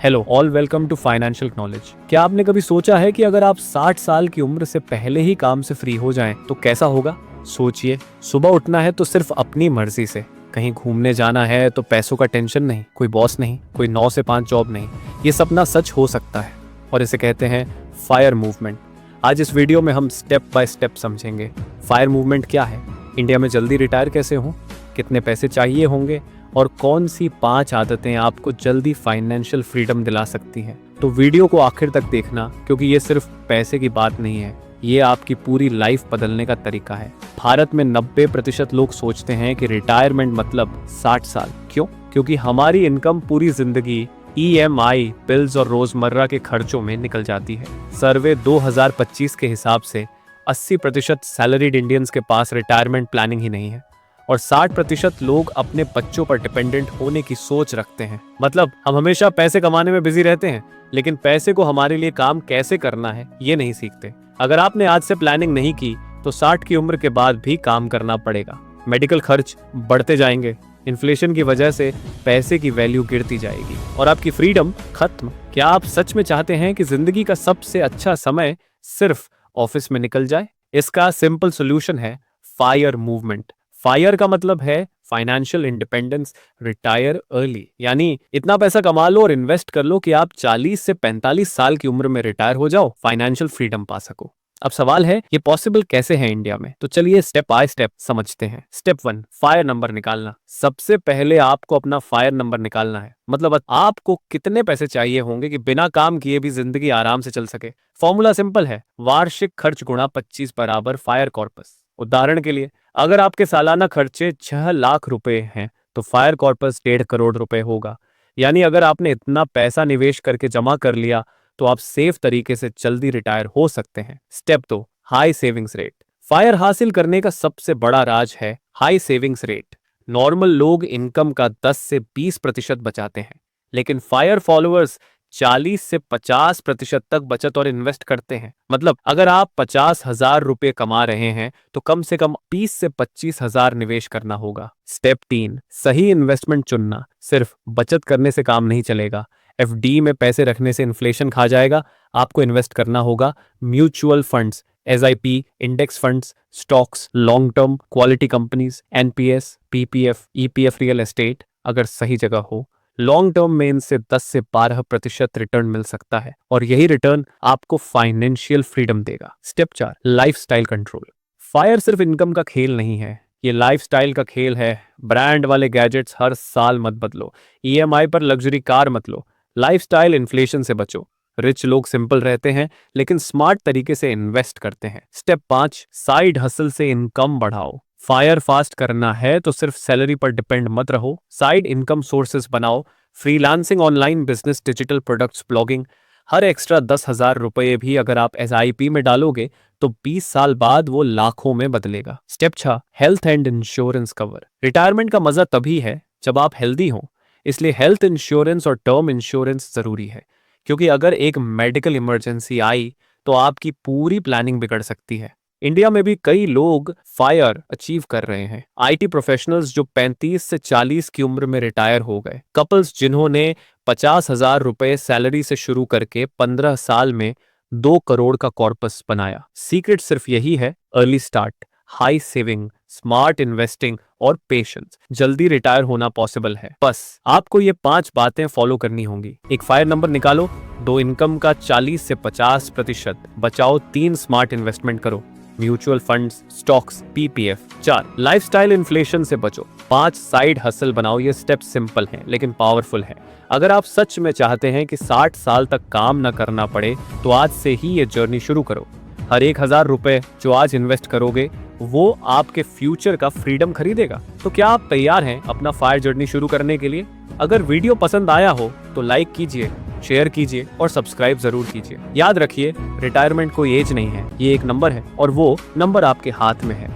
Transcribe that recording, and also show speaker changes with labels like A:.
A: Hello all, welcome to financial knowledge. क्या आपने कभी सोचा है कि अगर आप 60 साल की उम्र से पहले ही काम से फ्री हो जाएं तो कैसा होगा? सोचिए, सुबह उठना है तो सिर्फ अपनी मर्जी से, कहीं घूमने जाना है तो पैसों का टेंशन नहीं, कोई बॉस नहीं, कोई 9 से 5 जॉब नहीं। ये सपना सच हो सकता है और इसे कहते हैं फायर मूवमेंट। आज इस वीडियो में हम स्टेप बाय स्टेप समझेंगे फायर मूवमेंट क्या है, इंडिया में जल्दी रिटायर कैसे हों, कितने पैसे चाहिए होंगे और कौन सी 5 आदतें आपको जल्दी फाइनेंशियल फ्रीडम दिला सकती हैं। तो वीडियो को आखिर तक देखना, क्योंकि ये सिर्फ पैसे की बात नहीं है, ये आपकी पूरी लाइफ बदलने का तरीका है। भारत में 90% लोग सोचते हैं कि रिटायरमेंट मतलब 60 साल। क्यों? क्योंकि हमारी इनकम पूरी जिंदगी EMI, बिल्स और रोजमर्रा के खर्चों में निकल जाती है। सर्वे 2025 के हिसाब से 80% सैलरीड इंडियंस के पास रिटायरमेंट प्लानिंग ही नहीं है और 60% लोग अपने बच्चों पर डिपेंडेंट होने की सोच रखते हैं। मतलब हम हमेशा पैसे कमाने में बिजी रहते हैं, लेकिन पैसे को हमारे लिए काम कैसे करना है ये नहीं सीखते। अगर आपने आज से प्लानिंग नहीं की तो 60 की उम्र के बाद भी काम करना पड़ेगा। मेडिकल खर्च बढ़ते जाएंगे, इन्फ्लेशन की वजह से पैसे की वैल्यू गिरती जाएगी और आपकी फ्रीडम खत्म। क्या आप सच में चाहते हैं कि जिंदगी का सबसे अच्छा समय सिर्फ ऑफिस में निकल जाए? इसका सिंपल सोल्यूशन है फायर मूवमेंट। फायर का मतलब है फाइनेंशियल इंडिपेंडेंस, रिटायर अर्ली। यानी इतना पैसा कमा लो और इन्वेस्ट कर लो कि आप 40 से 45 साल की उम्र में रिटायर हो जाओ, फाइनेंशियल फ्रीडम पा सको। अब सवाल है, ये पॉसिबल कैसे है इंडिया में? तो चलिए स्टेप बाय स्टेप समझते हैं। स्टेप 1, फायर नंबर निकालना। सबसे पहले आपको अपना फायर नंबर निकालना है। मतलब आपको कितने पैसे चाहिए होंगे कि बिना काम किए भी जिंदगी आराम से चल सके। फॉर्मूला सिंपल है, वार्षिक खर्च गुणा 25 बराबर फायर कॉर्पस। उदाहरण के लिए, अगर आपके सालाना खर्चे 6 लाख रुपए हैं तो फायर कॉर्पस 1.5 करोड़ रुपए होगा। यानी अगर आपने इतना पैसा निवेश करके जमा कर लिया तो आप सेफ तरीके से जल्दी रिटायर हो सकते हैं। Step 2, high savings rate. Fire हासिल करने का सबसे बड़ा राज है हाई सेविंग्स रेट। नॉर्मल लोग इनकम का 10 से 20% बचाते हैं, लेकिन फायर फॉलोअर्स 40 से 50% तक बचत और इन्वेस्ट करते हैं। मतलब अगर आप 50,000 रुपए कमा रहे हैं तो कम से कम 20 से 25,000 निवेश करना होगा। स्टेप 3, सही इन्वेस्टमेंट चुनना। सिर्फ बचत करने से काम नहीं चलेगा। FD में पैसे रखने से इन्फ्लेशन खा जाएगा। आपको इन्वेस्ट करना होगा mutual funds, SIP, index funds, stocks, long term, quality companies, NPS, PPF, EPF, real estate. अगर सही जगह हो, लॉन्ग टर्म में इनसे 10 से 12% रिटर्न मिल सकता है और यही रिटर्न आपको फाइनेंशियल फ्रीडम देगा। Step 4, lifestyle control. फायर सिर्फ इनकम का खेल नहीं है, ये लाइफस्टाइल का खेल है। ब्रांड वाले गैजेट्स हर साल मत बदलो, EMI पर लग्जरी कार मत लो। लाइफस्टाइल इन्फ्लेशन से बचो। रिच लोग सिंपल रहते हैं लेकिन स्मार्ट तरीके से इन्वेस्ट करते हैं। स्टेप 5, साइड हसल से इनकम बढ़ाओ। फायर फास्ट करना है तो सिर्फ सैलरी पर डिपेंड मत रहो, साइड इनकम सोर्सेज बनाओ। Freelancing, online business, digital products, blogging. हर एक्स्ट्रा 10,000 रुपये भी अगर आप SIP में डालोगे तो 20 साल बाद वो लाखों में बदलेगा। Step 6, health and insurance cover. Retirement का मजा तभी है जब आप हेल्दी हो, इसलिए हेल्थ इंश्योरेंस और टर्म इंश्योरेंस जरूरी है, क्योंकि अगर एक मेडिकल इमरजेंसी आई तो आपकी पूरी प्लानिंग बिगड़ सकती है। इंडिया में भी कई लोग फायर अचीव कर रहे हैं। IT प्रोफेशनल्स जो 35 से 40 की उम्र में रिटायर हो गए, कपल्स जिन्होंने 50,000 रुपए सैलरी से शुरू करके 15 साल में 2 करोड़ का कॉर्पस बनाया। सीक्रेट सिर्फ यही है, early start, high saving, smart investing और पेशेंस। जल्दी रिटायर होना पॉसिबल है, बस आपको ये 5 बातें फॉलो करनी होंगी। एक फायर नंबर निकालो, 2 इनकम का 40 से 50% बचाओ, 3 स्मार्ट इन्वेस्टमेंट करो, mutual funds, stocks, PPF। 4, lifestyle inflation से बचो। 5, साइड हसल बनाओ। ये स्टेप सिंपल हैं लेकिन पावरफुल है। अगर आप सच में चाहते हैं कि 60 साल तक काम न करना पड़े तो आज से ही ये जर्नी शुरू करो। हर 1,000 रुपए जो आज इन्वेस्ट करोगे वो आपके फ्यूचर का फ्रीडम खरीदेगा। तो क्या आप तैयार हैं अपना फायर जर्नी शुरू करने के लिए? अगर वीडियो पसंद आया हो तो लाइक कीजिए, शेयर कीजिए और सब्सक्राइब जरूर कीजिए। याद रखिए, रिटायरमेंट कोई एज नहीं है, ये एक नंबर है और वो नंबर आपके हाथ में है।